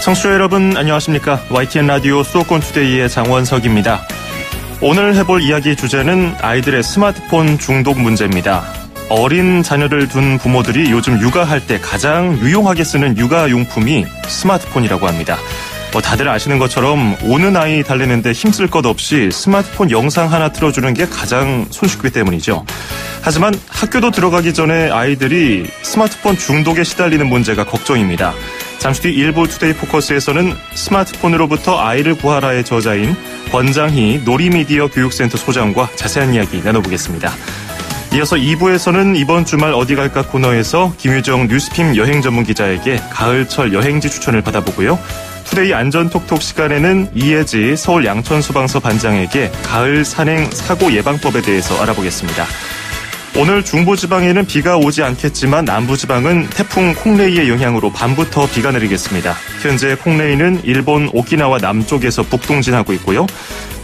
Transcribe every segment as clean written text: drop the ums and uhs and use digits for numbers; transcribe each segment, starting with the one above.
청취자 여러분 안녕하십니까? YTN 라디오 수도권 투데이의 장원석입니다. 오늘 해볼 이야기 주제는 아이들의 스마트폰 중독 문제입니다. 어린 자녀를 둔 부모들이 요즘 육아할 때 가장 유용하게 쓰는 육아용품이 스마트폰이라고 합니다. 다들 아시는 것처럼 오는 아이 달래는데 힘쓸 것 없이 스마트폰 영상 하나 틀어주는 게 가장 손쉽기 때문이죠. 하지만 학교도 들어가기 전에 아이들이 스마트폰 중독에 시달리는 문제가 걱정입니다. 잠시 뒤 일부 투데이 포커스에서는 스마트폰으로부터 아이를 구하라의 저자인 권장희 놀이미디어 교육센터 소장과 자세한 이야기 나눠보겠습니다. 이어서 2부에서는 이번 주말 어디 갈까 코너에서 김유정 뉴스핌 여행 전문 기자에게 가을철 여행지 추천을 받아보고요. 투데이 안전톡톡 시간에는 이혜지 서울 양천소방서 반장에게 가을 산행 사고 예방법에 대해서 알아보겠습니다. 오늘 중부지방에는 비가 오지 않겠지만 남부지방은 태풍 콩레이의 영향으로 밤부터 비가 내리겠습니다. 현재 콩레이는 일본 오키나와 남쪽에서 북동진하고 있고요.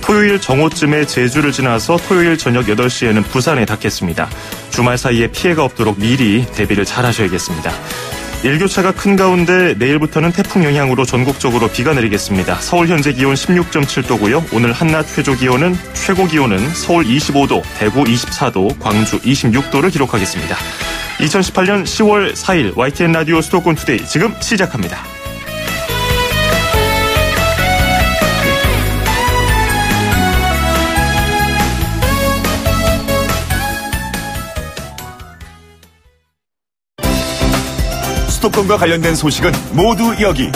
토요일 정오쯤에 제주를 지나서 토요일 저녁 8시에는 부산에 닿겠습니다. 주말 사이에 피해가 없도록 미리 대비를 잘 하셔야겠습니다. 일교차가 큰 가운데 내일부터는 태풍 영향으로 전국적으로 비가 내리겠습니다. 서울 현재 기온 16.7도고요. 오늘 한낮 최저 기온은 최고 기온은 서울 25도, 대구 24도, 광주 26도를 기록하겠습니다. 2018년 10월 4일 YTN 라디오 수도권 투데이 지금 시작합니다. 수도권과 관련된 소식은 모두 여기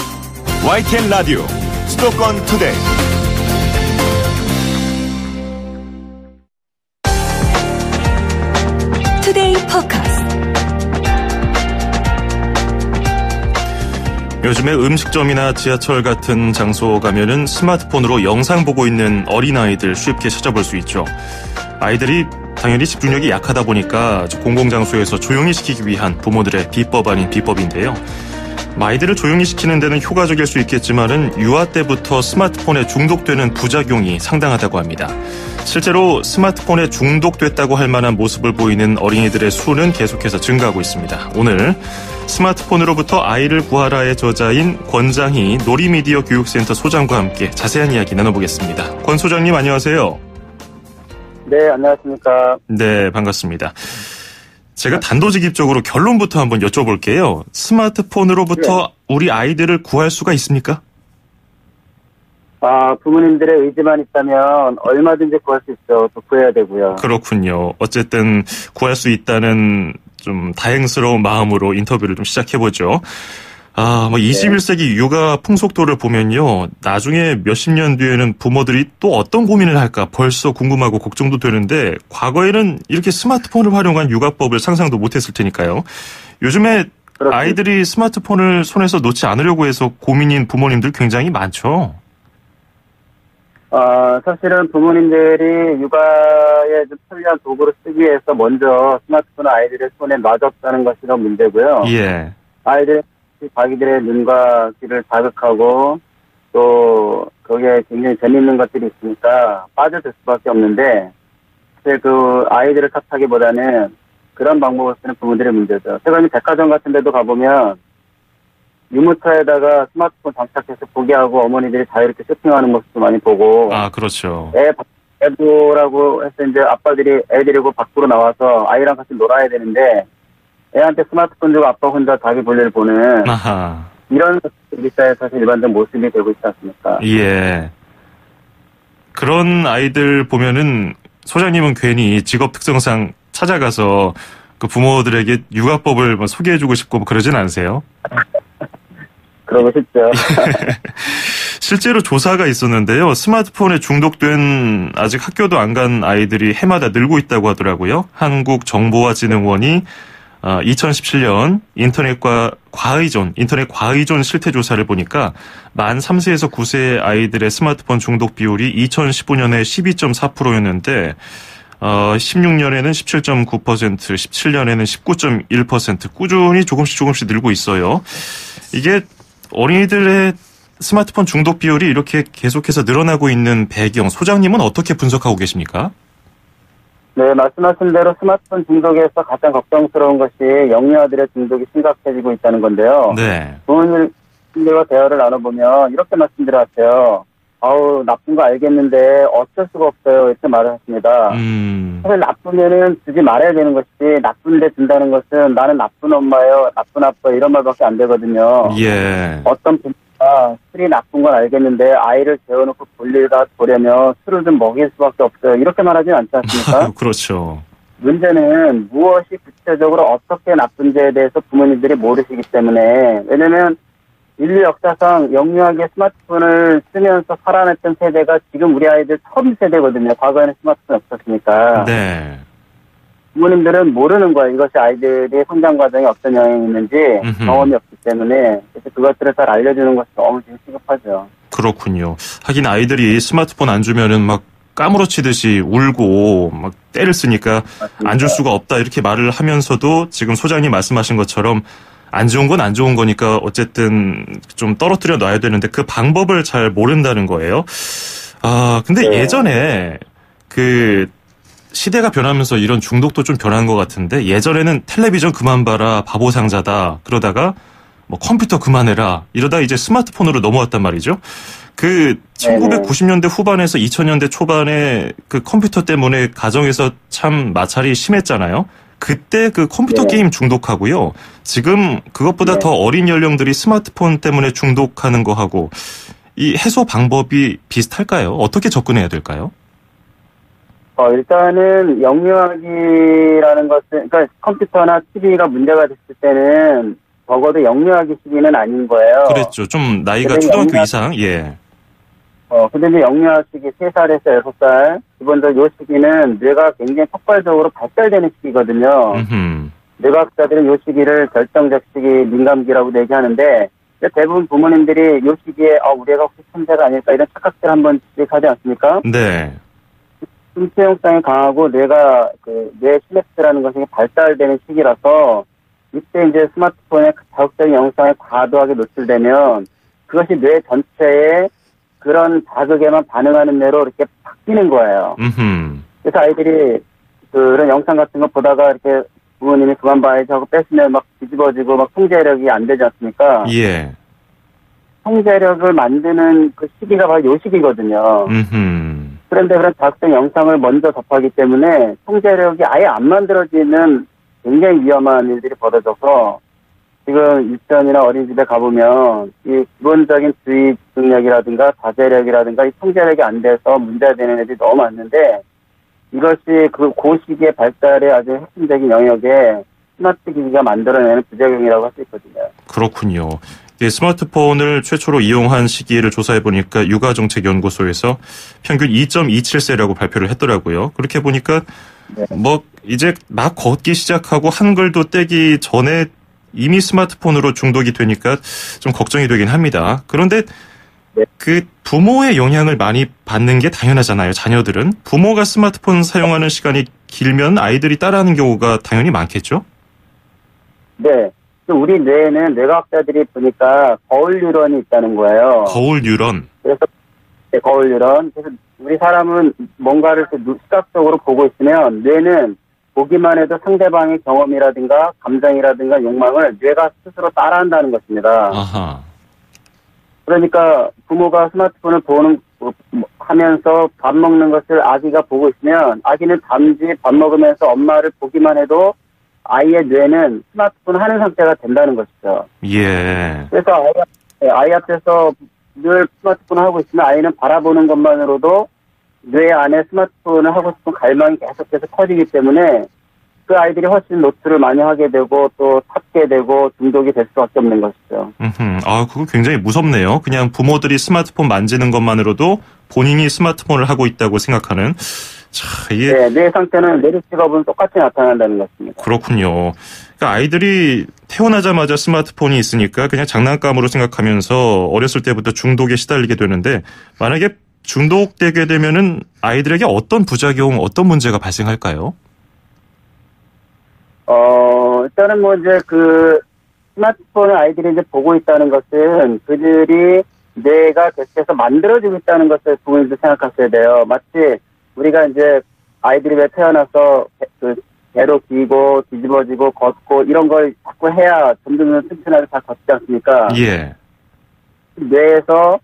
YTN 라디오 수도권 투데이. 투데이 포커스. 요즘에 음식점이나 지하철 같은 장소 가면은 스마트폰으로 영상 보고 있는 어린아이들 쉽게 찾아볼 수 있죠. 아이들이 당연히 집중력이 약하다 보니까 공공장소에서 조용히 시키기 위한 부모들의 비법 아닌 비법인데요. 아이들을 조용히 시키는 데는 효과적일 수 있겠지만은 유아 때부터 스마트폰에 중독되는 부작용이 상당하다고 합니다. 실제로 스마트폰에 중독됐다고 할 만한 모습을 보이는 어린이들의 수는 계속해서 증가하고 있습니다. 오늘 스마트폰으로부터 아이를 구하라의 저자인 권장희 놀이미디어 교육센터 소장과 함께 자세한 이야기 나눠보겠습니다. 권 소장님 안녕하세요. 네, 안녕하십니까. 네, 반갑습니다. 제가 단도직입적으로 결론부터 한번 여쭤볼게요. 스마트폰으로부터 우리 아이들을 구할 수가 있습니까? 부모님들의 의지만 있다면 얼마든지 구할 수 있죠. 또 구해야 되고요. 그렇군요. 어쨌든 구할 수 있다는 좀 다행스러운 마음으로 인터뷰를 좀 시작해보죠. 21세기 육아 풍속도를 보면요. 나중에 몇십 년 뒤에는 부모들이 또 어떤 고민을 할까 벌써 궁금하고 걱정도 되는데 과거에는 이렇게 스마트폰을 활용한 육아법을 상상도 못했을 테니까요. 요즘에 그렇습니다. 아이들이 스마트폰을 손에서 놓지 않으려고 해서 고민인 부모님들 굉장히 많죠. 사실은 부모님들이 육아에 좀 편리한 도구를 쓰기 위해서 먼저 스마트폰을 아이들의 손에 놔줬다는 것이 더 문제고요. 예. 아이들 자기들의 눈과 귀를 자극하고 또 거기에 굉장히 재미있는 것들이 있으니까 빠져들 수밖에 없는데 사실 그 아이들을 탓하기보다는 그런 방법을 쓰는 부모들의 문제죠. 최근에 백화점 같은 데도 가보면 유모차에다가 스마트폰 장착해서 보게 하고 어머니들이 자유롭게 쇼핑하는 모습도 많이 보고. 그렇죠. 애 보라고 해서 이제 아빠들이 애 데리고 밖으로 나와서 아이랑 같이 놀아야 되는데 애한테 스마트폰 주고 아빠 혼자 자기 볼일 보는 이런 일사에 사실 일반적 모습이 되고 있지 않습니까? 예. 그런 아이들 보면은 소장님은 괜히 직업 특성상 찾아가서 그 부모들에게 육아법을 소개해주고 싶고 그러진 않으세요? 그러고 싶죠. 실제로 조사가 있었는데요. 스마트폰에 중독된 아직 학교도 안 간 아이들이 해마다 늘고 있다고 하더라고요. 한국정보화진흥원이 2017년 인터넷 과의존 실태 조사를 보니까 만 3세에서 9세 아이들의 스마트폰 중독 비율이 2015년에 12.4%였는데 16년에는 17.9%, 17년에는 19.1% 꾸준히 조금씩 늘고 있어요. 이게 어린이들의 스마트폰 중독 비율이 이렇게 계속해서 늘어나고 있는 배경, 소장님은 어떻게 분석하고 계십니까? 네, 말씀하신 대로 스마트폰 중독에서 가장 걱정스러운 것이 영유아들의 중독이 심각해지고 있다는 건데요. 네. 학생들과 대화를 나눠보면 이렇게 말씀드려왔어요. 아우, 나쁜 거 알겠는데 어쩔 수가 없어요. 이렇게 말을 했습니다. 사실 나쁘면은 주지 말아야 되는 것이지, 나쁜데 준다는 것은 나는 나쁜 엄마예요, 나쁜 아빠 이런 말밖에 안 되거든요. 예. 어떤 부모가 술이 나쁜 건 알겠는데 아이를 재워놓고 볼일다 보려면 술을 좀 먹일 수밖에 없어요. 이렇게 말하진 않지 않습니까? 그렇죠. 문제는 무엇이 구체적으로 어떻게 나쁜지에 대해서 부모님들이 모르시기 때문에, 왜냐면 인류 역사상 영유아기 스마트폰을 쓰면서 살아냈던 세대가 지금 우리 아이들 처음 세대거든요. 과거에는 스마트폰이 없었으니까. 네. 부모님들은 모르는 거예요. 이것이 아이들의 성장 과정에 어떤 영향이 있는지 경험이 없기 때문에. 그래서 그것들을 잘 알려주는 것이 너무 지금 시급하죠. 그렇군요. 하긴 아이들이 스마트폰 안 주면은 막 까무러치듯이 울고 막 때를 쓰니까 안 줄 수가 없다 이렇게 말을 하면서도 지금 소장님 말씀하신 것처럼 안 좋은 건 안 좋은 거니까 어쨌든 좀 떨어뜨려 놔야 되는데 그 방법을 잘 모른다는 거예요. 아, 근데 네. 예전에 그 시대가 변하면서 이런 중독도 좀 변한 것 같은데 예전에는 텔레비전 그만 봐라, 바보 상자다. 그러다가 뭐 컴퓨터 그만해라. 이러다 이제 스마트폰으로 넘어왔단 말이죠. 그 1990년대 후반에서 2000년대 초반에 그 컴퓨터 때문에 가정에서 참 마찰이 심했잖아요. 그때 그 컴퓨터 게임 중독하고요. 지금 그것보다 더 어린 연령들이 스마트폰 때문에 중독하는 거하고 이 해소 방법이 비슷할까요? 어떻게 접근해야 될까요? 일단은 영유아기라는 것은, 그러니까 컴퓨터나 TV가 문제가 됐을 때는 적어도 영유아기 시기는 아닌 거예요. 그랬죠. 좀 나이가 초등학교 이상, 예. 근데 이제 영유아 시기 3살에서 6살, 기본적으로 이 시기는 뇌가 굉장히 폭발적으로 발달되는 시기거든요. 뇌과학자들은 이 시기를 결정적 시기, 민감기라고 얘기하는데, 대부분 부모님들이 이 시기에, 우리 애가 혹시 천재가 아닐까 이런 착각들 한번 지적하지 않습니까? 네. 신체형성이 강하고 뇌가, 뇌 시냅스라는 것이 발달되는 시기라서, 이때 이제 스마트폰에 자극적인 영상에 과도하게 노출되면, 그것이 뇌 전체에 그런 자극에만 반응하는 뇌로 이렇게 바뀌는 거예요. 그래서 아이들이 그런 영상 같은 거 보다가 이렇게 부모님이 그만 봐야지 하고 뺐으면 막 뒤집어지고 막 통제력이 안 되지 않습니까? 예. 통제력을 만드는 그 시기가 바로 이 시기거든요. 그런데 그런 자극적 영상을 먼저 접하기 때문에 통제력이 아예 안 만들어지는 굉장히 위험한 일들이 벌어져서 지금 유치원이나 어린이집에 가보면 이 기본적인 주의 집중력이라든가 자제력이라든가 이 통제력이 안 돼서 문제가 되는 애들이 너무 많은데 이것이 그 시기의 발달의 아주 핵심적인 영역에 스마트 기기가 만들어내는 부작용이라고 할 수 있거든요. 그렇군요. 스마트폰을 최초로 이용한 시기를 조사해보니까 육아정책연구소에서 평균 2.27세라고 발표를 했더라고요. 그렇게 보니까 뭐 이제 막 걷기 시작하고 한글도 떼기 전에 이미 스마트폰으로 중독이 되니까 좀 걱정이 되긴 합니다. 그런데 그 부모의 영향을 많이 받는 게 당연하잖아요. 자녀들은. 부모가 스마트폰 사용하는 시간이 길면 아이들이 따라하는 경우가 당연히 많겠죠? 네. 우리 뇌에는 뇌과학자들이 보니까 거울 뉴런이 있다는 거예요. 거울 뉴런. 그래서 거울 뉴런. 그래서 우리 사람은 뭔가를 시각적으로 보고 있으면 뇌는 보기만 해도 상대방의 경험이라든가 감정이라든가 욕망을 뇌가 스스로 따라한다는 것입니다. 아하. 그러니까 부모가 스마트폰을 하면서 밥 먹는 것을 아기가 보고 있으면 아기는 잠시 밥 먹으면서 엄마를 보기만 해도 아이의 뇌는 스마트폰 하는 상태가 된다는 것이죠. 예. 그래서 아이 앞에서 늘 스마트폰을 하고 있으면 아이는 바라보는 것만으로도 뇌 안에 스마트폰을 하고 싶은 갈망이 계속해서 커지기 때문에 그 아이들이 훨씬 노출을 많이 하게 되고 또 찾게 되고 중독이 될 수밖에 없는 것이죠. 그거 굉장히 무섭네요. 그냥 부모들이 스마트폰 만지는 것만으로도 본인이 스마트폰을 하고 있다고 생각하는. 이게. 네, 뇌 상태는 뇌리 직업은 똑같이 나타난다는 것입니다. 그렇군요. 그러니까 아이들이 태어나자마자 스마트폰이 있으니까 그냥 장난감으로 생각하면서 어렸을 때부터 중독에 시달리게 되는데 만약에 중독되게 되면은 아이들에게 어떤 부작용, 어떤 문제가 발생할까요? 일단은 뭐 이제 스마트폰을 아이들이 이제 보고 있다는 것은 그들이 뇌가 계속해서 만들어지고 있다는 것을 부모님도 생각하셔야 돼요. 마치 우리가 이제 아이들이 왜 태어나서 배로 기고 뒤집어지고 걷고 이런 걸 자꾸 해야 점점 튼튼하게 잘 걷지 않습니까? 예. 뇌에서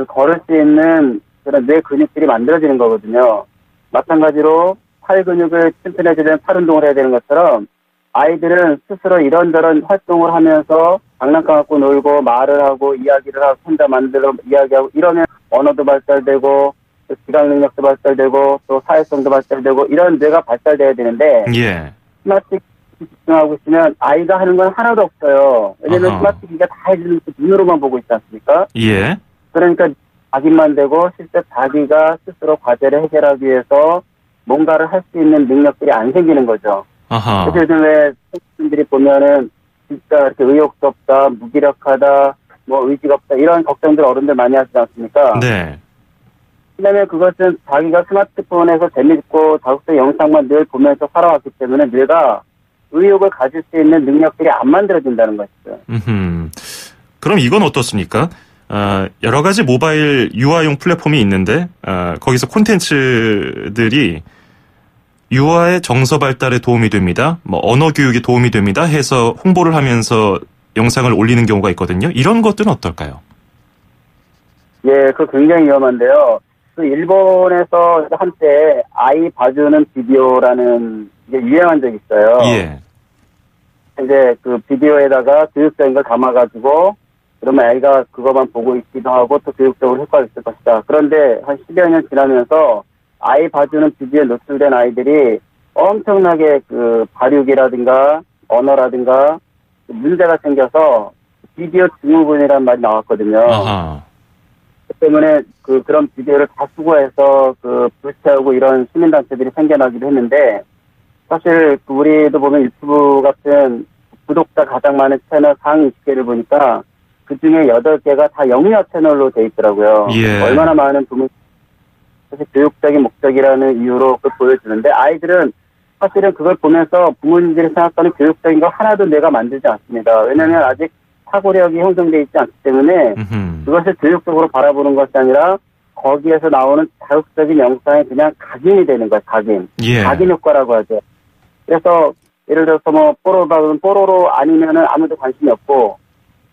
걸을 수 있는 그런 뇌 근육들이 만들어지는 거거든요. 마찬가지로 팔 근육을 튼튼해지려면 팔 운동을 해야 되는 것처럼 아이들은 스스로 이런저런 활동을 하면서 장난감 갖고 놀고 말을 하고 이야기를 하고 혼자 만들어 이야기하고 이러면 언어도 발달되고 또 지각 능력도 발달되고 또 사회성도 발달되고 이런 뇌가 발달돼야 되는데 예. 스마트 기기 집중하고 있으면 아이가 하는 건 하나도 없어요. 왜냐하면 스마트 기기가 다 해주는 그 눈으로만 보고 있지 않습니까? 예. 그러니까 자기만 되고 실제 자기가 스스로 과제를 해결하기 위해서 뭔가를 할 수 있는 능력들이 안 생기는 거죠. 아하. 그래서 요즘 왜 청소년들이 보면은 진짜 이렇게 의욕도 없다, 무기력하다, 뭐 의지가 없다 이런 걱정들 어른들 많이 하시지 않습니까? 네. 왜냐면 그것은 자기가 스마트폰에서 재밌고 자극적 영상만 늘 보면서 살아왔기 때문에 뇌가 의욕을 가질 수 있는 능력들이 안 만들어진다는 것이죠. 그럼 이건 어떻습니까? 여러 가지 모바일 유아용 플랫폼이 있는데 거기서 콘텐츠들이 유아의 정서 발달에 도움이 됩니다. 뭐 언어 교육에 도움이 됩니다. 해서 홍보를 하면서 영상을 올리는 경우가 있거든요. 이런 것들은 어떨까요? 예, 그거 굉장히 위험한데요. 그 일본에서 한때 아이 봐주는 비디오라는 게 유행한 적이 있어요. 예. 이제 그 비디오에다가 교육적인 걸 담아가지고 그러면 아이가 그것만 보고 있기도 하고 또 교육적으로 효과가 있을 것이다. 그런데 한 10여 년 지나면서 아이 봐주는 비디오에 노출된 아이들이 엄청나게 그 발육이라든가 언어라든가 문제가 생겨서 비디오 증후군이라는 말이 나왔거든요. 아하. 때문에 그런 비디오를 다 수거해서 불태우고 이런 시민단체들이 생겨나기도 했는데 사실 우리도 보면 유튜브 같은 구독자 가장 많은 채널 상위 20개를 보니까 그 중에 8개가 다 영유아 채널로 돼 있더라고요. 예. 얼마나 많은 부모 사실 교육적인 목적이라는 이유로 그걸 보여주는데 아이들은 사실은 그걸 보면서 부모님들이 생각하는 교육적인 거 하나도 내가 만들지 않습니다. 왜냐하면 아직 사고력이 형성되어 있지 않기 때문에 그것을 교육적으로 바라보는 것이 아니라 거기에서 나오는 자극적인 영상에 그냥 각인이 되는 거예요. 각인. 예. 각인 효과라고 하죠. 그래서 예를 들어서 뭐 뽀로로박은 뽀로로 아니면은 아무도 관심이 없고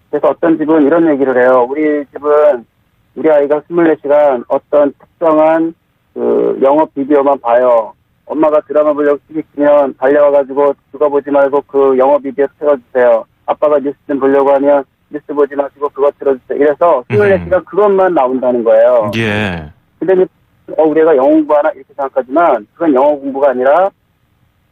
그래서 어떤 집은 이런 얘기를 해요. 우리 집은 우리 아이가 24시간 어떤 특정한 그 영어 비디오만 봐요. 엄마가 드라마 보려고 TV 키면 달려와가지고 그거 보지 말고 그 영어 비디오 틀어주세요. 아빠가 뉴스 좀 보려고 하면 뉴스 보지 마시고 그거 틀어주세요. 이래서 24시간 그것만 나온다는 거예요. 예. 근데 우리가 영어 공부하나 이렇게 생각하지만 그건 영어 공부가 아니라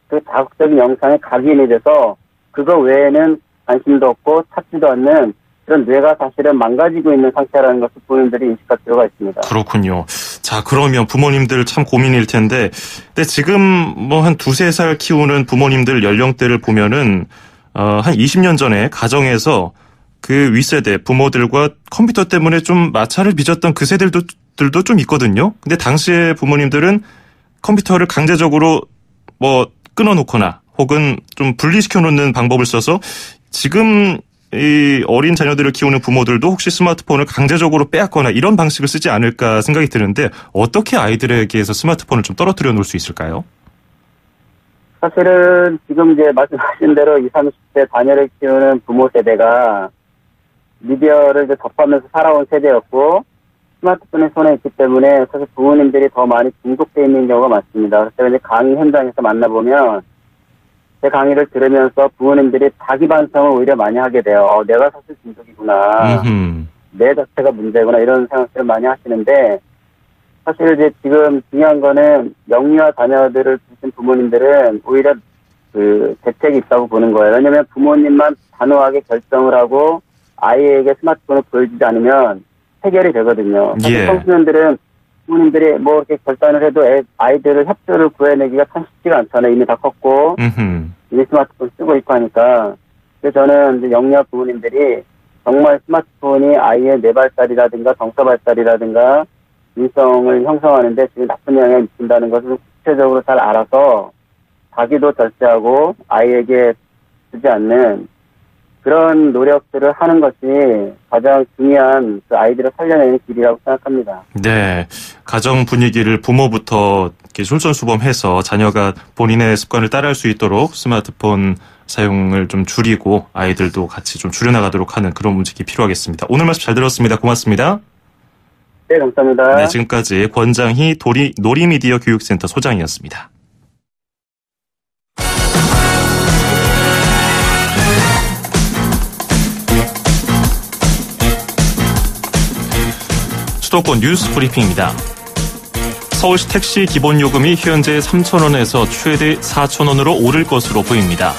그 자극적인 영상에 각인이 돼서 그거 외에는 관심도 없고 찾지도 않는 그런 뇌가 사실은 망가지고 있는 상태라는 것을 부모님들이 인식할 필요가 있습니다. 그렇군요. 자, 그러면 부모님들 참 고민일 텐데, 근데 지금 뭐 한 2-3살 키우는 부모님들 연령대를 보면은 한 20년 전에 가정에서 그 윗세대 부모들과 컴퓨터 때문에 좀 마찰을 빚었던 그 세대들도 좀 있거든요. 근데 당시에 부모님들은 컴퓨터를 강제적으로 뭐 끊어놓거나 혹은 좀 분리시켜 놓는 방법을 써서 지금 이 어린 자녀들을 키우는 부모들도 혹시 스마트폰을 강제적으로 빼앗거나 이런 방식을 쓰지 않을까 생각이 드는데 어떻게 아이들에게서 스마트폰을 좀 떨어뜨려 놓을 수 있을까요? 사실은 지금 이제 말씀하신 대로 20, 30대 자녀를 키우는 부모 세대가 미디어를 이제 접하면서 살아온 세대였고 스마트폰이 손에 있기 때문에 사실 부모님들이 더 많이 중독되어 있는 경우가 많습니다. 그래서 이제 강의 현장에서 만나보면 제 강의를 들으면서 부모님들이 자기 반성을 오히려 많이 하게 돼요. 내가 사실 중독이구나. 내 자체가 문제구나. 이런 생각들을 많이 하시는데 사실 이제 지금 중요한 거는 영유아 자녀들을 두신 부모님들은 오히려 그 대책이 있다고 보는 거예요. 왜냐하면 부모님만 단호하게 결정을 하고 아이에게 스마트폰을 보여주지 않으면 해결이 되거든요. 사실 청소년들은 부모님들이 뭐 이렇게 결단을 해도 아이들을 협조를 구해내기가 참 쉽지가 않잖아요. 이미 다 컸고 이미 스마트폰 쓰고 있고 하니까. 그래서 저는 이제 영유아 부모님들이 정말 스마트폰이 아이의 뇌발달이라든가 정서 발달이라든가 인성을 형성하는데 지금 나쁜 영향을 미친다는 것을 구체적으로 잘 알아서 자기도 절제하고 아이에게 주지 않는 그런 노력들을 하는 것이 가장 중요한 그 아이들을 살려내는 길이라고 생각합니다. 네. 가정 분위기를 부모부터 이렇게 솔선수범해서 자녀가 본인의 습관을 따라할 수 있도록 스마트폰 사용을 좀 줄이고 아이들도 같이 좀 줄여나가도록 하는 그런 문책이 필요하겠습니다. 오늘 말씀 잘 들었습니다. 고맙습니다. 네, 감사합니다. 네, 지금까지 권장희 놀이미디어 교육센터 소장이었습니다. 수도권 뉴스 브리핑입니다. 서울시 택시 기본요금이 현재 3,000원에서 최대 4,000원으로 오를 것으로 보입니다.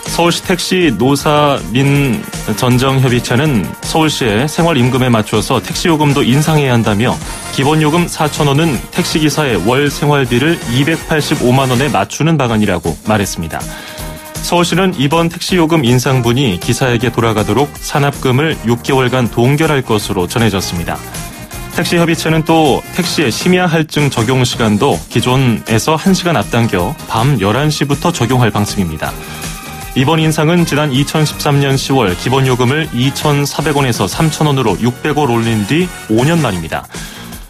서울시 택시 노사민 전정협의체는 서울시의 생활임금에 맞춰서 택시요금도 인상해야 한다며 기본요금 4,000원은 택시기사의 월 생활비를 285만 원에 맞추는 방안이라고 말했습니다. 서울시는 이번 택시요금 인상분이 기사에게 돌아가도록 산합금을 6개월간 동결할 것으로 전해졌습니다. 택시협의체는 또 택시의 심야 할증 적용 시간도 기존에서 1시간 앞당겨 밤 11시부터 적용할 방침입니다. 이번 인상은 지난 2013년 10월 기본요금을 2,400원에서 3,000원으로 600원 올린 뒤 5년 만입니다.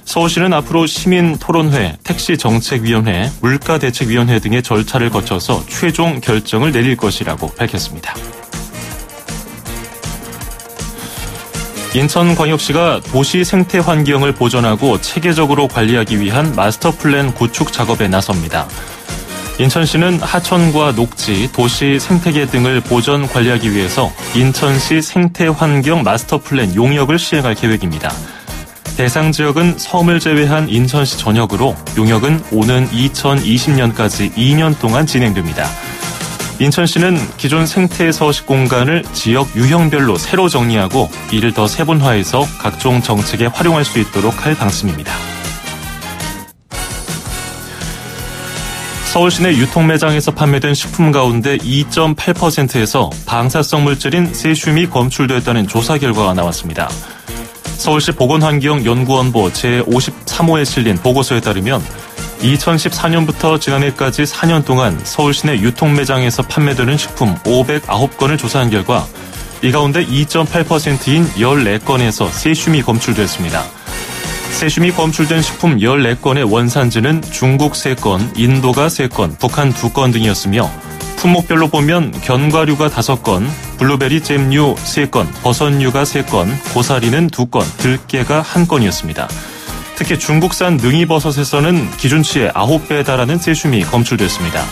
서울시는 앞으로 시민토론회, 택시정책위원회, 물가대책위원회 등의 절차를 거쳐서 최종 결정을 내릴 것이라고 밝혔습니다. 인천광역시가 도시 생태 환경을 보존하고 체계적으로 관리하기 위한 마스터플랜 구축 작업에 나섭니다. 인천시는 하천과 녹지, 도시 생태계 등을 보존 관리하기 위해서 인천시 생태환경 마스터플랜 용역을 시행할 계획입니다. 대상 지역은 섬을 제외한 인천시 전역으로 용역은 오는 2020년까지 2년 동안 진행됩니다. 인천시는 기존 생태 서식 공간을 지역 유형별로 새로 정리하고 이를 더 세분화해서 각종 정책에 활용할 수 있도록 할 방침입니다. 서울 시내 유통매장에서 판매된 식품 가운데 2.8%에서 방사성 물질인 세슘이 검출됐다는 조사 결과가 나왔습니다. 서울시 보건환경연구원보 제53호에 실린 보고서에 따르면 2014년부터 지난해까지 4년 동안 서울 시내 유통매장에서 판매되는 식품 509건을 조사한 결과 이 가운데 2.8%인 14건에서 세슘이 검출됐습니다. 세슘이 검출된 식품 14건의 원산지는 중국 3건, 인도가 3건, 북한 2건 등이었으며 품목별로 보면 견과류가 5건, 블루베리 잼류 3건, 버섯류가 3건, 고사리는 2건, 들깨가 1건이었습니다. 특히 중국산 능이버섯에서는 기준치의 9배에 달하는 세슘이 검출됐습니다.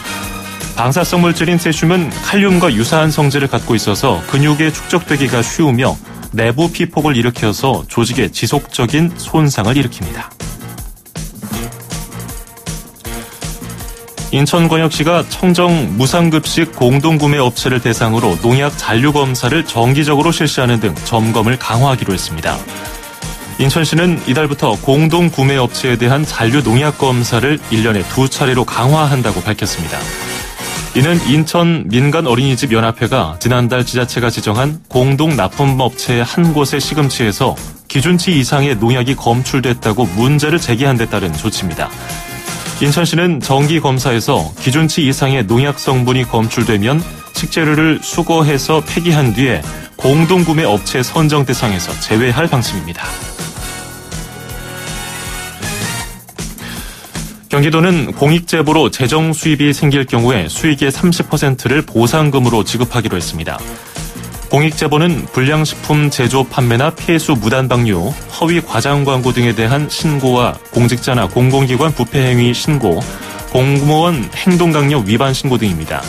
방사성 물질인 세슘은 칼륨과 유사한 성질을 갖고 있어서 근육에 축적되기가 쉬우며 내부 피폭을 일으켜서 조직에 지속적인 손상을 일으킵니다. 인천광역시가 청정 무상급식 공동구매 업체를 대상으로 농약 잔류 검사를 정기적으로 실시하는 등 점검을 강화하기로 했습니다. 인천시는 이달부터 공동구매 업체에 대한 잔류 농약 검사를 1년에 2차례로 강화한다고 밝혔습니다. 이는 인천 민간어린이집 연합회가 지난달 지자체가 지정한 공동납품업체 한 곳의 시금치에서 기준치 이상의 농약이 검출됐다고 문제를 제기한 데 따른 조치입니다. 인천시는 정기검사에서 기준치 이상의 농약 성분이 검출되면 식재료를 수거해서 폐기한 뒤에 공동구매 업체 선정 대상에서 제외할 방침입니다. 경기도는 공익제보로 재정 수입이 생길 경우에 수익의 30%를 보상금으로 지급하기로 했습니다. 공익제보는 불량식품 제조 판매나 폐수 무단 방류, 허위 과장 광고 등에 대한 신고와 공직자나 공공기관 부패 행위 신고, 공무원 행동강력 위반 신고 등입니다.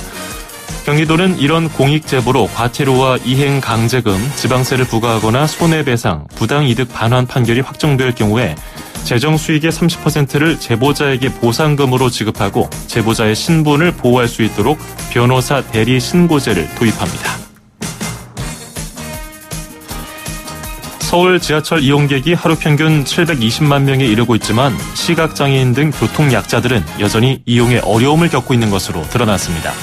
경기도는 이런 공익제보로 과태료와 이행 강제금, 지방세를 부과하거나 손해배상, 부당이득 반환 판결이 확정될 경우에 재정 수익의 30%를 제보자에게 보상금으로 지급하고 제보자의 신분을 보호할 수 있도록 변호사 대리 신고제를 도입합니다. 서울 지하철 이용객이 하루 평균 720만 명에 이르고 있지만 시각장애인 등 교통약자들은 여전히 이용에 어려움을 겪고 있는 것으로 드러났습니다.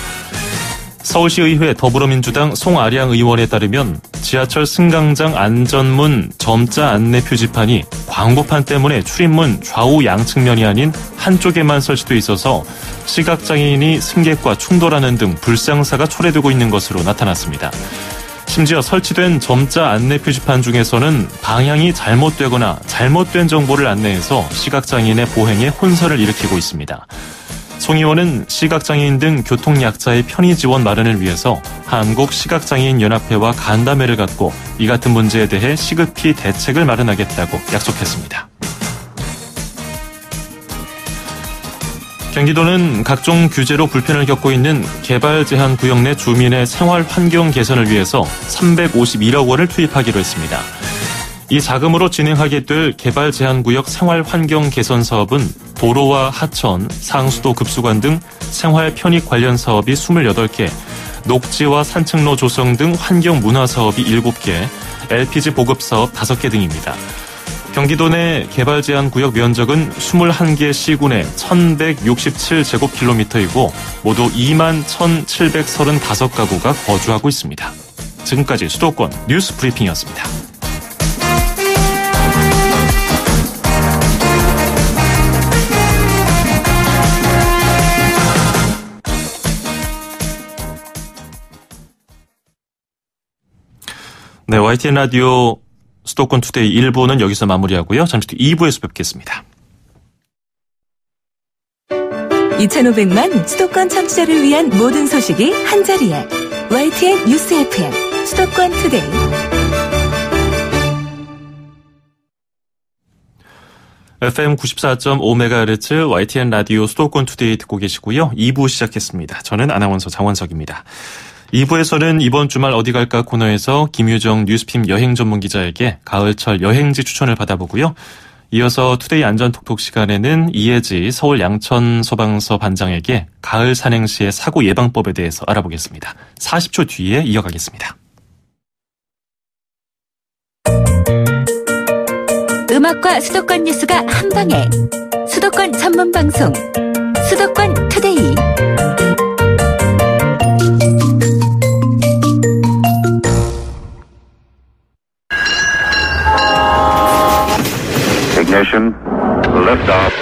서울시의회 더불어민주당 송아량 의원에 따르면 지하철 승강장 안전문 점자 안내 표지판이 광고판 때문에 출입문 좌우 양측면이 아닌 한쪽에만 설치돼 있어서 시각장애인이 승객과 충돌하는 등 불상사가 초래되고 있는 것으로 나타났습니다. 심지어 설치된 점자 안내 표지판 중에서는 방향이 잘못되거나 잘못된 정보를 안내해서 시각장애인의 보행에 혼선을 일으키고 있습니다. 송 의원은 시각장애인 등 교통약자의 편의 지원 마련을 위해서 한국시각장애인연합회와 간담회를 갖고 이 같은 문제에 대해 시급히 대책을 마련하겠다고 약속했습니다. 경기도는 각종 규제로 불편을 겪고 있는 개발 제한 구역 내 주민의 생활 환경 개선을 위해서 351억 원을 투입하기로 했습니다. 이 자금으로 진행하게 될 개발 제한 구역 생활 환경 개선 사업은 도로와 하천, 상수도 급수관 등 생활 편익 관련 사업이 28개, 녹지와 산책로 조성 등 환경 문화 사업이 7개, LPG 보급 사업 5개 등입니다. 경기도 내 개발 제한 구역 면적은 21개 시군의 1167제곱킬로미터이고 모두 21,735가구가 거주하고 있습니다. 지금까지 수도권 뉴스 브리핑이었습니다. 네, YTN 라디오 수도권 투데이 1부는 여기서 마무리하고요. 잠시 후 2부에서 뵙겠습니다. 2,500만 수도권 청취자를 위한 모든 소식이 한자리에 YTN 뉴스 FM 수도권 투데이. FM 94.5MHz YTN 라디오 수도권 투데이 듣고 계시고요. 2부 시작했습니다. 저는 아나운서 장원석입니다. 2부에서는 이번 주말 어디 갈까 코너에서 김유정 뉴스핌 여행 전문 기자에게 가을철 여행지 추천을 받아보고요. 이어서 투데이 안전톡톡 시간에는 이혜지 서울 양천 소방서 반장에게 가을 산행 시의 사고 예방법에 대해서 알아보겠습니다. 40초 뒤에 이어가겠습니다. 음악과 수도권 뉴스가 한방에 수도권 전문 방송 수도권 투데이. Ignition, liftoff.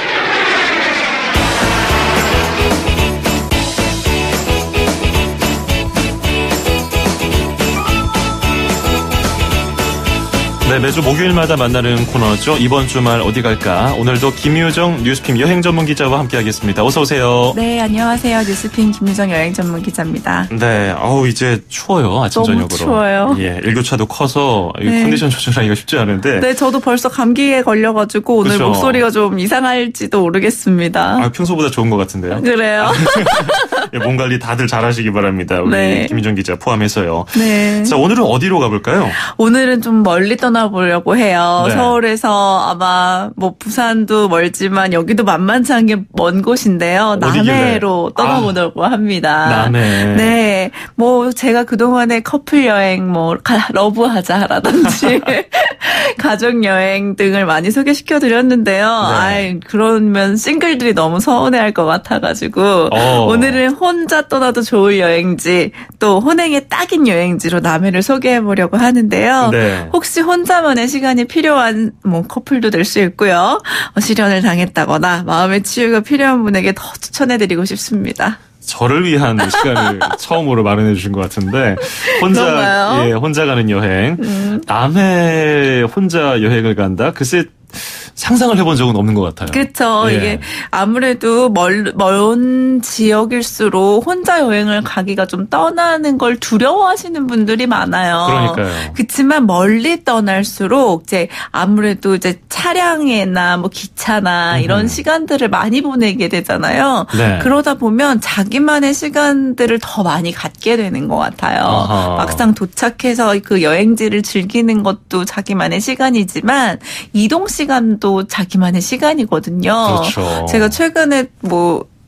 네, 매주 목요일마다 만나는 코너죠. 이번 주말 어디 갈까? 오늘도 김유정 뉴스핌 여행 전문 기자와 함께하겠습니다. 어서 오세요. 네, 안녕하세요. 뉴스핌 김유정 여행 전문 기자입니다. 네, 이제 추워요. 아침 너무 저녁으로. 추워요. 예, 일교차도 커서 네. 컨디션 조절하기가 쉽지 않은데. 네, 저도 벌써 감기에 걸려가지고 오늘 그렇죠? 목소리가 좀 이상할지도 모르겠습니다. 평소보다 좋은 것 같은데요. 그래요? 예, 몸 관리 다들 잘하시기 바랍니다. 우리 네. 김유정 기자 포함해서요. 네. 자, 오늘은 어디로 가볼까요? 오늘은 좀 멀리 떠나보려고 해요. 네. 서울에서 아마 부산도 멀지만 여기도 만만치 않게 먼 곳인데요. 어디길래? 남해로 떠나보려고 합니다. 남해. 네. 제가 그동안에 커플 여행, 러브하자라든지 가족 여행 등을 많이 소개시켜 드렸는데요. 네. 그러면 싱글들이 너무 서운해할 것 같아가지고 오늘은 혼자 떠나도 좋을 여행지 또 혼행에 딱인 여행지로 남해를 소개해 보려고 하는데요. 네. 혹시 혼자만의 시간이 필요한 커플도 될 수 있고요. 실연을 당했다거나 마음의 치유가 필요한 분에게 더 추천해 드리고 싶습니다. 저를 위한 시간을 처음으로 마련해 주신 것 같은데 혼자 가는 여행. 남해 혼자 여행을 간다? 글쎄 상상을 해본 적은 없는 것 같아요. 그렇죠. 예. 이게 아무래도 먼 지역일수록 혼자 여행을 가기가 좀 떠나는 걸 두려워하시는 분들이 많아요. 그러니까요. 그렇지만 멀리 떠날수록 아무래도 차량이나 기차나 이런 시간들을 많이 보내게 되잖아요. 네. 그러다 보면 자기만의 시간들을 더 많이 갖게 되는 것 같아요. 아하. 막상 도착해서 그 여행지를 즐기는 것도 자기만의 시간이지만 이동 시간도 자기만의 시간이거든요. 그렇죠. 제가 최근에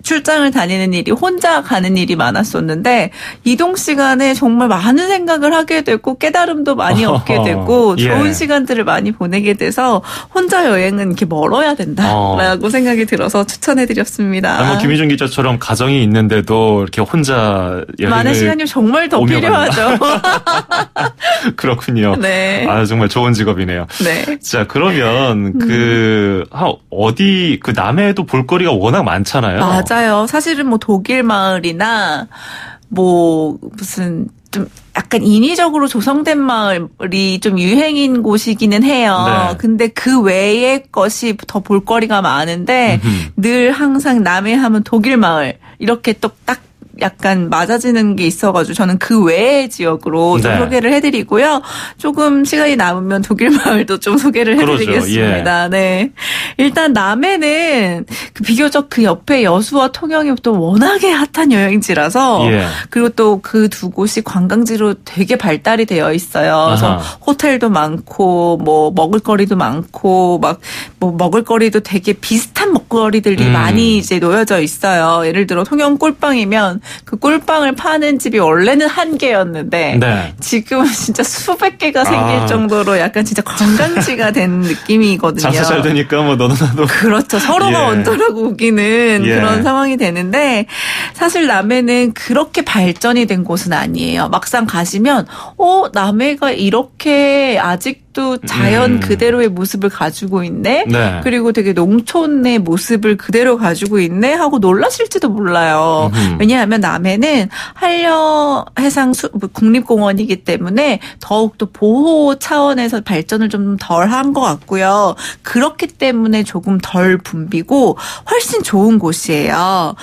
출장을 다니는 일이 혼자 가는 일이 많았었는데 이동 시간에 정말 많은 생각을 하게 되고 깨달음도 많이 얻게 되고 좋은 시간들을 많이 보내게 돼서 혼자 여행은 이렇게 멀어야 된다라고 생각이 들어서 추천해드렸습니다. 김희준 기자처럼 가정이 있는데도 이렇게 혼자 여행을 많은 시간이 정말 더 필요하죠. 그렇군요. 네. 정말 좋은 직업이네요. 네. 자, 그러면 어디 남해에도 볼거리가 워낙 많잖아요. 맞아요. 사실은 독일 마을이나 무슨 좀 약간 인위적으로 조성된 마을이 좀 유행인 곳이기는 해요. 네. 근데 그 외의 것이 더 볼거리가 많은데 늘 항상 남해 하면 독일 마을 이렇게 또 딱 약간 맞아지는 게 있어가지고 저는 그 외의 지역으로 좀 네. 소개를 해드리고요. 조금 시간이 남으면 독일 마을도 좀 소개를 해드리겠습니다. 그러죠. 네. 일단 남해는 그 비교적 그 옆에 여수와 통영이 또 워낙에 핫한 여행지라서 예. 그리고 또 그 두 곳이 관광지로 되게 발달이 되어 있어요. 그래서 아하. 호텔도 많고 뭐 먹을거리도 많고 막 뭐 먹을거리도 되게 비슷한 먹거리들이 많이 이제 놓여져 있어요. 예를 들어 통영 꿀빵이면 그 꿀빵을 파는 집이 원래는 한 개였는데 네. 지금은 진짜 수백 개가 생길 정도로 약간 진짜 관광지가 된 느낌이거든요. 장사 잘 되니까 뭐 너도 나도. 그렇죠. 서로가 예. 원더라고 우기는 예. 그런 상황이 되는데 사실 남해는 그렇게 발전이 된 곳은 아니에요. 막상 가시면 남해가 이렇게 아직도 자연 그대로의 모습을 가지고 있네. 네. 그리고 되게 농촌의 모습을 그대로 가지고 있네 하고 놀라실지도 몰라요. 왜냐하면 남해는 한려해상 국립공원이기 때문에 더욱더 보호 차원에서 발전을 좀 덜 한 것 같고요. 그렇기 때문에 조금 덜 붐비고 훨씬 좋은 곳이에요.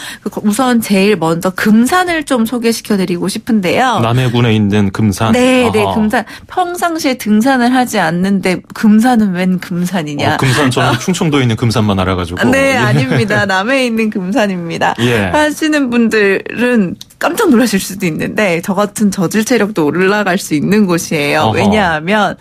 우선 제일 먼저 금산을 좀 소개시켜드리고 싶은데요. 남해군에 있는 금산. 네, 금산. 평상시에 등산을 하지 않는데 금산은 웬 금산이냐. 금산 저는 충청도에 있는 금산만 알아가지고. 네, 예. 아닙니다. 남해에 있는 금산입니다. 예. 하시는 분들은 깜짝 놀라실 수도 있는데 저 같은 저질 체력도 올라갈 수 있는 곳이에요. 어허. 왜냐하면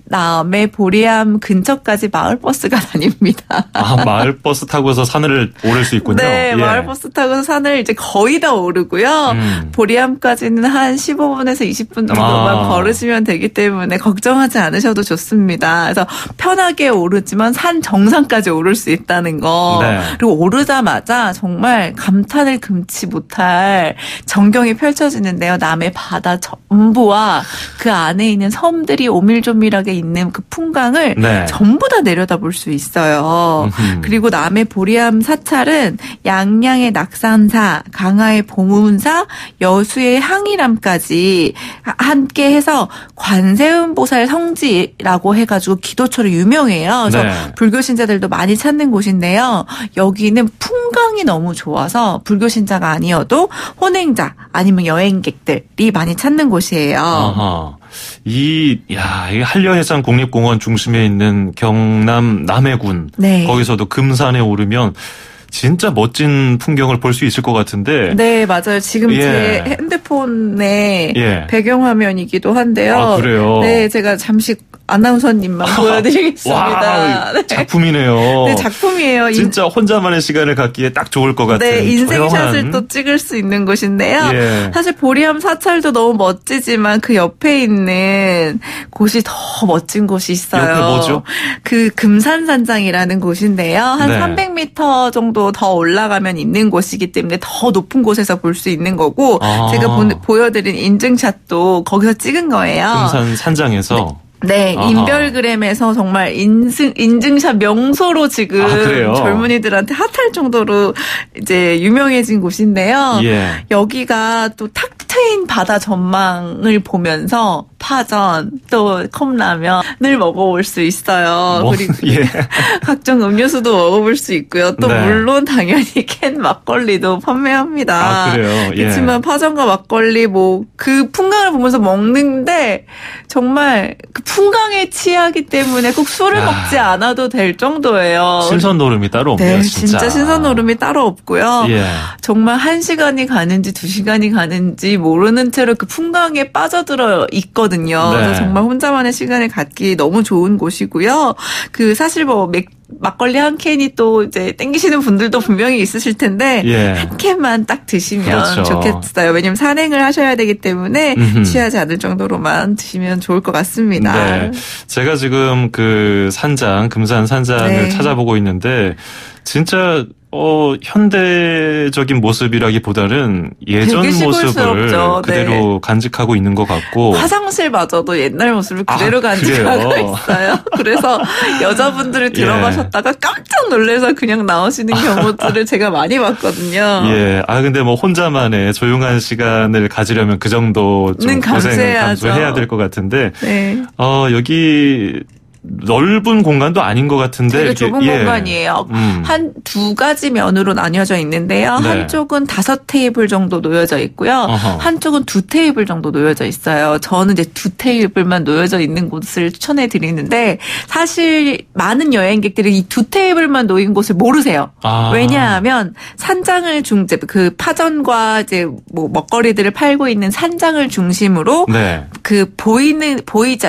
남해 보리암 근처까지 마을버스가 다닙니다. 마을버스 타고서 산을 오를 수 있군요. 네, 예. 마을버스 타고서 산을 이제 거의 다 오르고요. 보리암까지는 한 15분에서 20분 정도만 걸으시면 되기 때문에 걱정하지 않으셔도 좋습니다. 그래서 편하게 오르지만 산 정상까지 오를 수 있다는 거. 네. 그리고 오르자마자 정말 감탄을 금치 못할 전경이 펼쳐지는데요. 남해 바다 전부와 그 안에 있는 섬들이 오밀조밀하게 있는 그 풍광을 네. 전부 다 내려다볼 수 있어요. 그리고 남해 보리암 사찰은 양양의 낙산사, 강화의 봉운사, 여수의 항일암까지 함께 해서 관세음보살 성지라고 해가지고 기도처로 유명해요. 그래서 네. 불교 신자들도 많이 찾는 곳인데요. 여기는 풍광이 너무 좋아서 불교 신자가 아니어도 혼행자 아니면 여행객들이 많이 찾는 곳이에요. 아하. 이 한려해상 국립공원 중심에 있는 경남 남해군. 네. 거기서도 금산에 오르면 진짜 멋진 풍경을 볼 수 있을 것 같은데. 네, 맞아요. 지금 예. 제 핸드폰의 예. 배경화면이기도 한데요. 아, 그래요? 네, 제가 잠시 아나운서님만 보여드리겠습니다. 와, 네. 작품이네요. 네, 작품이에요. 진짜 혼자만의 시간을 갖기에 딱 좋을 것 같은. 네, 인생샷을 조용한. 또 찍을 수 있는 곳인데요. 예. 사실 보리암 사찰도 너무 멋지지만 그 옆에 있는 곳이 더 멋진 곳이 있어요. 옆에 뭐죠? 그 금산산장이라는 곳인데요. 한 네. 300m 정도 더 올라가면 있는 곳이기 때문에 더 높은 곳에서 볼 수 있는 거고 제가 보여드린 인증샷도 거기서 찍은 거예요. 금산 산장에서. 네, 아하. 인별그램에서 정말 인증샷 명소로 지금 그래요? 젊은이들한테 핫할 정도로 이제 유명해진 곳인데요. 예. 여기가 또 탁 트인 바다 전망을 보면서 파전 또 컵라면을 먹어볼 수 있어요. 그리고 예. 각종 음료수도 먹어볼 수 있고요. 또 네. 물론 당연히 캔 막걸리도 판매합니다. 그래요? 예. 그렇지만 파전과 막걸리 그 풍광을 보면서 먹는데 정말 그 풍광에 취하기 때문에 꼭 술을 먹지 않아도 될 정도예요. 신선 노름이 따로 없네요. 네, 진짜 신선 노름이 따로 없고요. 예. 정말 1시간이 가는지 2시간이 가는지 모르는 채로 그 풍광에 빠져들어 있거든요. 네. 그래서 정말 혼자만의 시간을 갖기 너무 좋은 곳이고요. 사실 막걸리 한 캔이 또 이제 땡기시는 분들도 분명히 있으실 텐데 예. 한 캔만 딱 드시면 그렇죠. 좋겠어요. 왜냐면 산행을 하셔야 되기 때문에 취하지 않을 정도로만 드시면 좋을 것 같습니다. 네. 제가 지금 그 금산 산장을 네. 찾아보고 있는데 진짜 현대적인 모습이라기보다는 예전 되게 모습을 시골스럽죠. 그대로 네. 간직하고 있는 것 같고. 화장실마저도 옛날 모습을 그대로 간직하고 있어요. 그래서 여자분들이 들어가셨다가 깜짝 놀라서 그냥 나오시는 경우들을 제가 많이 봤거든요. 예. 근데 뭐 혼자만의 조용한 시간을 가지려면 그 정도 좀 고생을 감수해야 될 것 같은데. 네. 여기 넓은 공간도 아닌 것 같은데. 되게 좁은 공간이에요. 한 두 가지 면으로 나뉘어져 있는데요. 네. 한쪽은 5테이블 정도 놓여져 있고요. 한쪽은 2테이블 정도 놓여져 있어요. 저는 이제 2테이블만 놓여져 있는 곳을 추천해 드리는데 사실 많은 여행객들이 이 2테이블만 놓인 곳을 모르세요. 왜냐하면 산장을 그 파전과 이제 뭐 먹거리들을 팔고 있는 산장을 중심으로 네. 그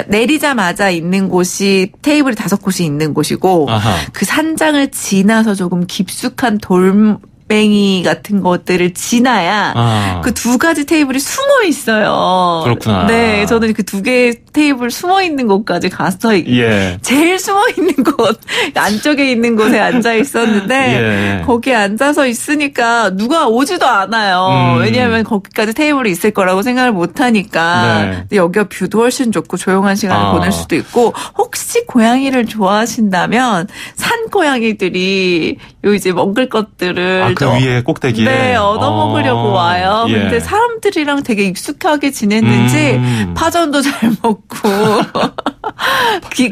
내리자마자 있는 곳이 테이블이 5곳이 있는 곳이고 그 산장을 지나서 조금 깊숙한 돌멩이 같은 것들을 지나야 그 두 가지 테이블이 숨어 있어요. 그렇구나. 네, 저는 그 두 개의 테이블 숨어 있는 곳까지 가서 제일 숨어 있는 곳 안쪽에 있는 곳에 앉아 있었는데 거기에 앉아서 있으니까 누가 오지도 않아요. 왜냐하면 거기까지 테이블이 있을 거라고 생각을 못 하니까. 네. 근데 여기가 뷰도 훨씬 좋고 조용한 시간을 보낼 수도 있고 혹시 고양이를 좋아하신다면 산 고양이들이 요 이제 먹을 것들을 그 위에 꼭대기에 얻어먹으려고 와요. 근데 사람들이랑 되게 익숙하게 지냈는지 파전도 잘 먹고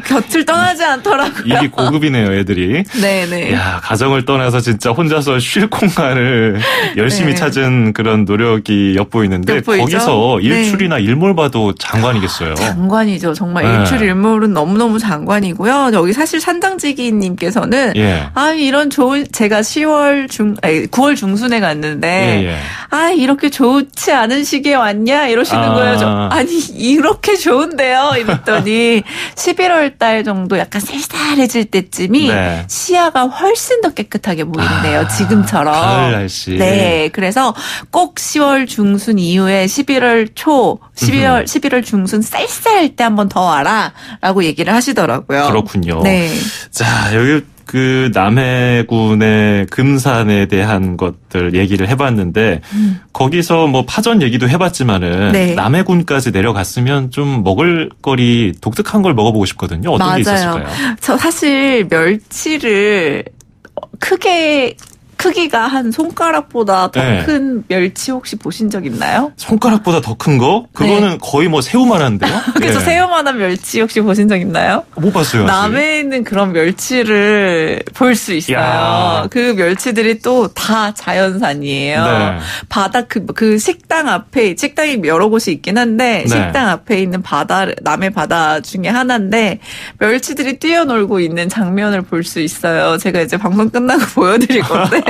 곁을 떠나지 않더라고요. 입이 고급이네요, 애들이. 네네. 야, 가정을 떠나서 진짜 혼자서 쉴 공간을 열심히 찾은 그런 노력이 엿보이는데 거기서 일출이나 일몰 봐도 장관이겠어요. 장관이죠. 정말 일출 일몰은 너무너무 장관이고요. 여기 사실 산장지기님께서는 이런 좋은 제가 9월 중순에 갔는데 이렇게 좋지 않은 시기에 왔냐 이러시는 거예요. 아니 이렇게 좋은데요 이랬더니 11월 달 정도 약간 쌀쌀해질 때쯤이 시야가 훨씬 더 깨끗하게 보인대요. 지금처럼. 가을 날씨. 네. 그래서 꼭 10월 중순 이후에 11월 중순 쌀쌀할 때 한번 더 와라 라고 얘기를 하시더라고요. 그렇군요. 네. 자, 여기 그 남해군의 금산에 대한 것들 얘기를 해봤는데 거기서 뭐 파전 얘기도 해봤지만은 남해군까지 내려갔으면 좀 먹을 거리 독특한 걸 먹어보고 싶거든요. 어떤 게 있었을까요? 저 사실 멸치를 크기가 한 손가락보다 더 큰 멸치 혹시 보신 적 있나요? 손가락보다 더 큰 거? 그거는 거의 뭐 새우만한데요? 그래서 새우만한 멸치 혹시 보신 적 있나요? 못 봤어요. 남해에 있는 그런 멸치를 볼 수 있어요. 그 멸치들이 또 다 자연산이에요. 바다 그 식당이 여러 곳이 있긴 한데 식당 앞에 있는 남해 바다 중에 하나인데 멸치들이 뛰어놀고 있는 장면을 볼 수 있어요. 제가 이제 방송 끝나고 보여드릴 건데.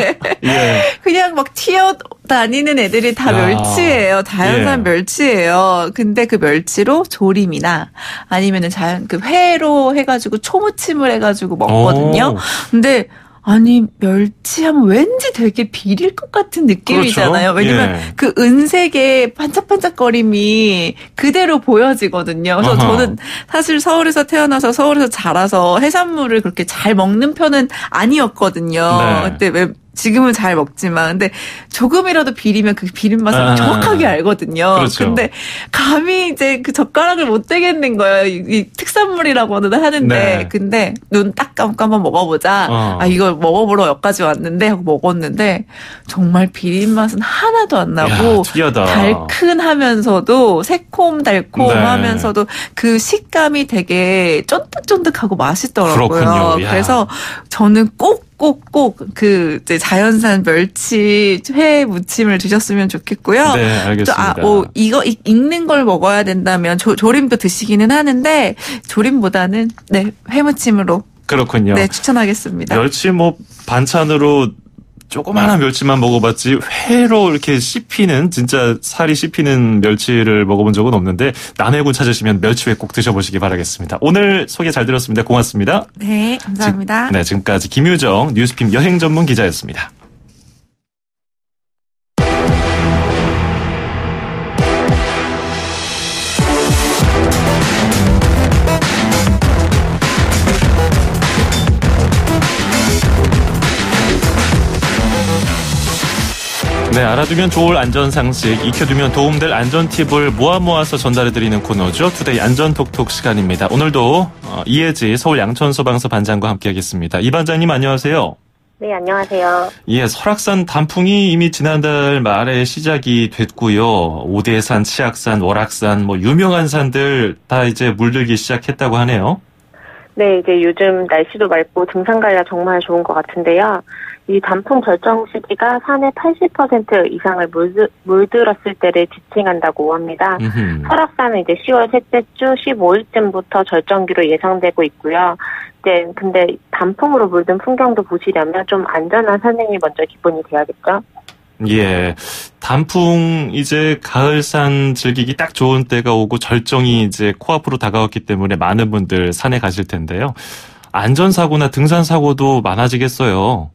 그냥 막 튀어다니는 애들이 다 멸치예요. 자연산 멸치예요. 근데 그 멸치로 조림이나 아니면은 그 회로 해가지고 초무침을 해가지고 먹거든요. 근데 아니 멸치하면 왠지 되게 비릴 것 같은 느낌이잖아요. 왜냐면 그 은색의 반짝반짝거림이 그대로 보여지거든요. 그래서 저는 사실 서울에서 태어나서 서울에서 자라서 해산물을 그렇게 잘 먹는 편은 아니었거든요. 그때 지금은 잘 먹지만 근데 조금이라도 비리면 그 비린 맛을 정확하게 알거든요. 근데 감히 이제 그 젓가락을 못 대겠는 거예요. 이 특산물이라고는 하는데 근데 눈 딱 감고 한번 먹어보자. 이걸 먹어보러 여기까지 왔는데 하고 먹었는데 정말 비린 맛은 하나도 안 나고 달큰하면서도 새콤달콤하면서도 그 식감이 되게 쫀득쫀득하고 맛있더라고요. 그렇군요. 그래서 저는 꼭 그 자연산 멸치 회 무침을 드셨으면 좋겠고요. 네, 알겠습니다. 이거 익는 걸 먹어야 된다면 조림도 드시기는 하는데 조림보다는 회 무침으로 그렇군요. 추천하겠습니다. 멸치 반찬으로 조그마한 멸치만 먹어봤지 회로 이렇게 씹히는 진짜 살이 씹히는 멸치를 먹어본 적은 없는데 남해군 찾으시면 멸치회 꼭 드셔보시기 바라겠습니다. 오늘 소개 잘 들었습니다. 고맙습니다. 네, 감사합니다. 지금까지 김유정 뉴스핌 여행 전문 기자였습니다. 네, 알아두면 좋을 안전상식, 익혀두면 도움될 안전팁을 모아서 전달해드리는 코너죠. 투데이 안전톡톡 시간입니다. 오늘도 이혜지 서울 양천소방서 반장과 함께하겠습니다. 이 반장님 안녕하세요. 네, 안녕하세요. 예, 설악산 단풍이 이미 지난달 말에 시작이 됐고요. 오대산, 치악산, 월악산, 유명한 산들 다 이제 물들기 시작했다고 하네요. 네, 이제 요즘 날씨도 맑고 등산 가기가 정말 좋은 것 같은데요. 이 단풍 절정 시기가 산의 80% 이상을 물들었을 때를 지칭한다고 합니다. 설악산은 이제 10월 셋째 주 15일쯤부터 절정기로 예상되고 있고요. 이제 근데 단풍으로 물든 풍경도 보시려면 좀 안전한 산행이 먼저 기본이 돼야겠죠. 예, 단풍 이제 가을산 즐기기 딱 좋은 때가 오고 절정이 이제 코앞으로 다가왔기 때문에 많은 분들 산에 가실 텐데요. 안전사고나 등산사고도 많아지겠어요.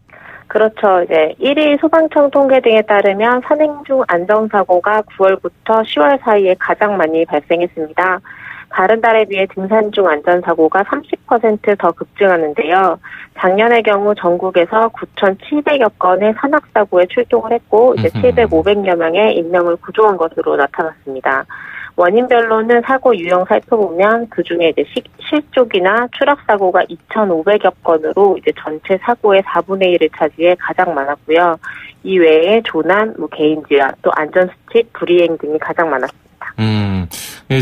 그렇죠. 이제 1일 소방청 통계 등에 따르면 산행 중 안전사고가 9월부터 10월 사이에 가장 많이 발생했습니다. 다른 달에 비해 등산 중 안전사고가 30% 더 급증하는데요. 작년의 경우 전국에서 9,700여 건의 산악사고에 출동을 했고, 이제 700~500여 명의 인명을 구조한 것으로 나타났습니다. 원인별로는 사고 유형 살펴보면 그중에 이제 실족이나 추락사고가 2,500여 건으로 이제 전체 사고의 4분의 1을 차지해 가장 많았고요. 이 외에 조난, 개인질환, 또 안전수칙, 불이행 등이 가장 많았습니다.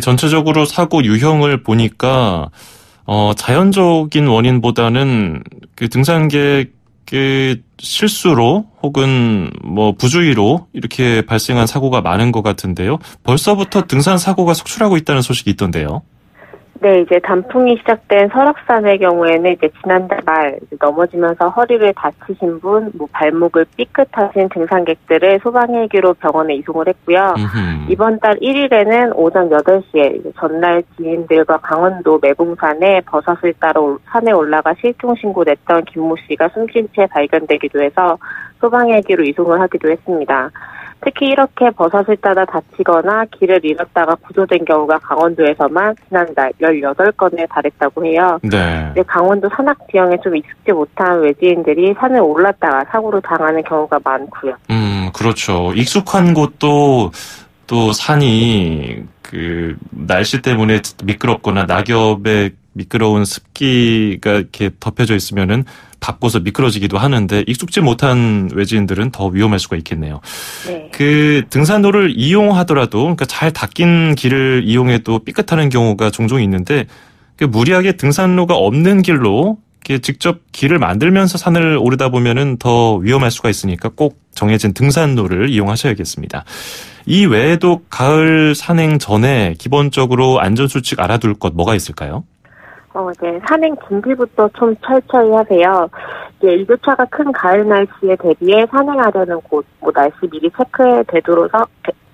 전체적으로 사고 유형을 보니까 자연적인 원인보다는 그 등산객의 실수로 혹은 부주의로 이렇게 발생한 사고가 많은 것 같은데요. 벌써부터 등산 사고가 속출하고 있다는 소식이 있던데요. 네, 이제 단풍이 시작된 설악산의 경우에는 이제 지난달 말 넘어지면서 허리를 다치신 분, 발목을 삐끗하신 등산객들을 소방헬기로 병원에 이송을 했고요. 이번 달 1일에는 오전 8시에 이제 전날 지인들과 강원도 매봉산에 버섯을 따러 산에 올라가 실종 신고 냈던 김모 씨가 숨진 채 발견되기도 해서 소방헬기로 이송을 하기도 했습니다. 특히 이렇게 버섯을 따다 다치거나 길을 잃었다가 구조된 경우가 강원도에서만 지난달 18건에 달했다고 해요. 네. 강원도 산악 지형에 좀 익숙지 못한 외지인들이 산을 올랐다가 사고로 당하는 경우가 많고요. 그렇죠. 익숙한 곳도 또 산이 그 날씨 때문에 미끄럽거나 낙엽에 미끄러운 습기가 이렇게 덮여져 있으면은 바꿔서 미끄러지기도 하는데 익숙지 못한 외지인들은 더 위험할 수가 있겠네요. 네. 그 등산로를 이용하더라도 그러니까 잘 닦인 길을 이용해도 삐끗하는 경우가 종종 있는데 그 무리하게 등산로가 없는 길로 이렇게 직접 길을 만들면서 산을 오르다 보면은 더 위험할 수가 있으니까 꼭 정해진 등산로를 이용하셔야겠습니다. 이 외에도 가을 산행 전에 기본적으로 안전수칙 알아둘 것 뭐가 있을까요? 이제 산행 준비부터 좀 철저히 하세요. 이제 일교차가 큰 가을 날씨에 대비해 산행하려는 곳, 날씨 미리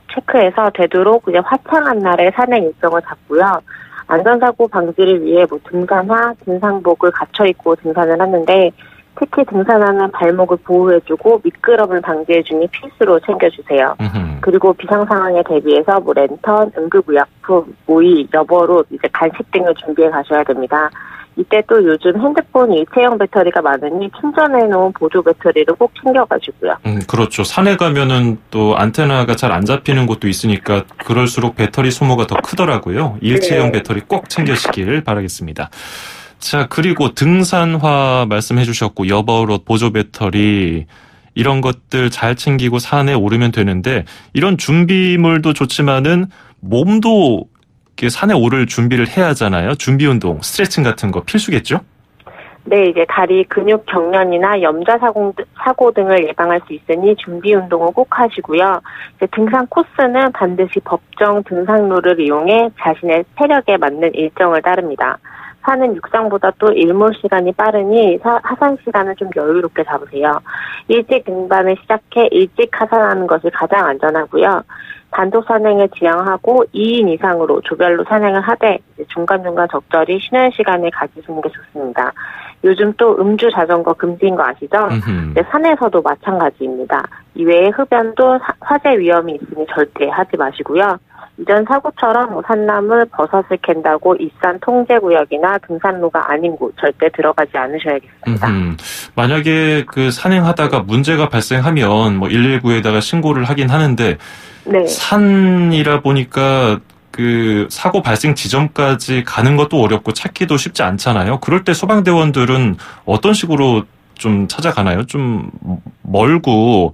체크해서 되도록 이제 화창한 날에 산행 일정을 잡고요. 안전사고 방지를 위해 등산화, 등산복을 갖춰 입고 등산을 하는데 특히 등산화는 발목을 보호해주고 미끄럼을 방지해주니 필수로 챙겨주세요. 그리고 비상 상황에 대비해서 랜턴, 응급의약품, 모이, 여벌옷, 이제 간식 등을 준비해 가셔야 됩니다. 이때 또 요즘 핸드폰 일체형 배터리가 많으니 충전해놓은 보조 배터리를 꼭 챙겨가지고요. 그렇죠. 산에 가면은 또 안테나가 잘 안 잡히는 곳도 있으니까 그럴수록 배터리 소모가 더 크더라고요. 일체형 네. 배터리 꼭 챙기시길 바라겠습니다. 자, 그리고 등산화 말씀해 주셨고 여벌옷, 보조 배터리 이런 것들 잘 챙기고 산에 오르면 되는데 이런 준비물도 좋지만은 몸도 산에 오를 준비를 해야 하잖아요. 준비 운동, 스트레칭 같은 거 필수겠죠? 네, 이제 다리 근육 경련이나 염좌 사고 등을 예방할 수 있으니 준비 운동을 꼭 하시고요. 이제 등산 코스는 반드시 법정 등산로를 이용해 자신의 체력에 맞는 일정을 따릅니다. 산은 육상보다 또 일몰 시간이 빠르니 하산 시간을 좀 여유롭게 잡으세요. 일찍 등반을 시작해 일찍 하산하는 것이 가장 안전하고요. 단독 산행을 지향하고 2인 이상으로 조별로 산행을 하되 중간중간 적절히 쉬는 시간을 가지시는 게 좋습니다. 요즘 또 음주 자전거 금지인 거 아시죠? 네, 산에서도 마찬가지입니다. 이외에 흡연도 화재 위험이 있으니 절대 하지 마시고요. 이전 사고처럼 산나물, 버섯을 캔다고 입산 통제구역이나 등산로가 아닌 곳 절대 들어가지 않으셔야겠습니다. 만약에 그 산행하다가 문제가 발생하면 뭐 119에다가 신고를 하긴 하는데 네. 산이라 보니까 그 사고 발생 지점까지 가는 것도 어렵고 찾기도 쉽지 않잖아요. 그럴 때 소방대원들은 어떤 식으로 좀 찾아가나요? 좀 멀고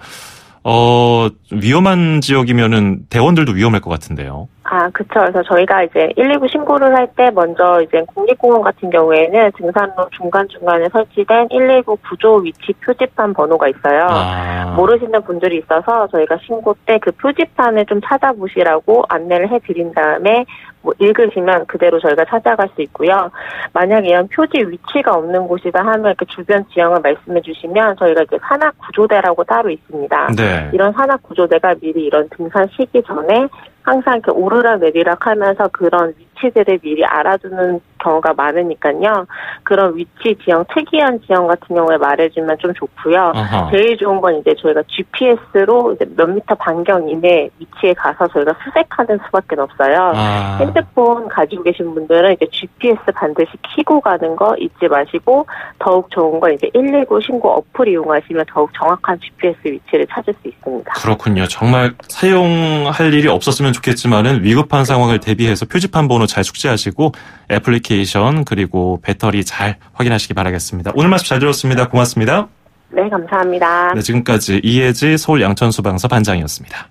위험한 지역이면은 대원들도 위험할 것 같은데요. 아, 그쵸. 그래서 저희가 이제 119 신고를 할 때 먼저 이제 국립공원 같은 경우에는 등산로 중간중간에 설치된 119 구조 위치 표지판 번호가 있어요. 모르시는 분들이 있어서 저희가 신고 때 그 표지판을 좀 찾아보시라고 안내를 해드린 다음에 뭐 읽으시면 그대로 저희가 찾아갈 수 있고요. 만약에 이런 표지 위치가 없는 곳이다 하면 이렇게 주변 지형을 말씀해 주시면 저희가 이제 산악 구조대라고 따로 있습니다. 네. 이런 산악 구조대가 미리 이런 등산 시기 전에 항상 이렇게 오르락 내리락 하면서 그런 위치들을 미리 알아두는 경우가 많으니까요. 그런 위치 지형, 특이한 지형 같은 경우에 말해주면 좀 좋고요. 제일 좋은 건 이제 저희가 GPS로 이제 몇 미터 반경 이내 위치에 가서 저희가 수색하는 수밖에 없어요. 핸드폰 가지고 계신 분들은 이제 GPS 반드시 켜고 가는 거 잊지 마시고 더욱 좋은 건 이제 119 신고 어플 이용하시면 더욱 정확한 GPS 위치를 찾을 수 있습니다. 그렇군요. 정말 사용할 일이 없었으면 좋겠지만은 위급한 상황을 대비해서 표지판 번호 잘 숙지하시고 애플리케이션 그리고 배터리 잘 확인하시기 바라겠습니다. 오늘 말씀 잘 들었습니다. 고맙습니다. 네, 감사합니다. 네, 지금까지 이혜지 서울 양천소방서 반장이었습니다.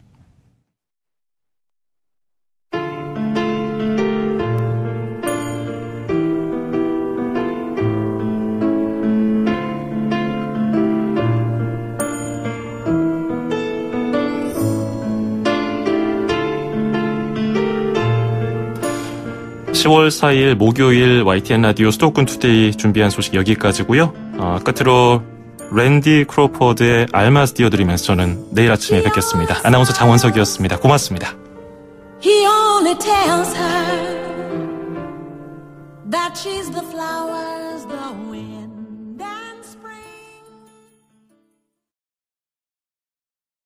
(10월 4일) 목요일 YTN 라디오 수도권 투데이 준비한 소식 여기까지고요. 끝으로 랜디 크로포드의 알마스 띄워드리면서 저는 내일 아침에 뵙겠습니다. 아나운서 장원석이었습니다. 고맙습니다. He only tells her that she's the flowers the wind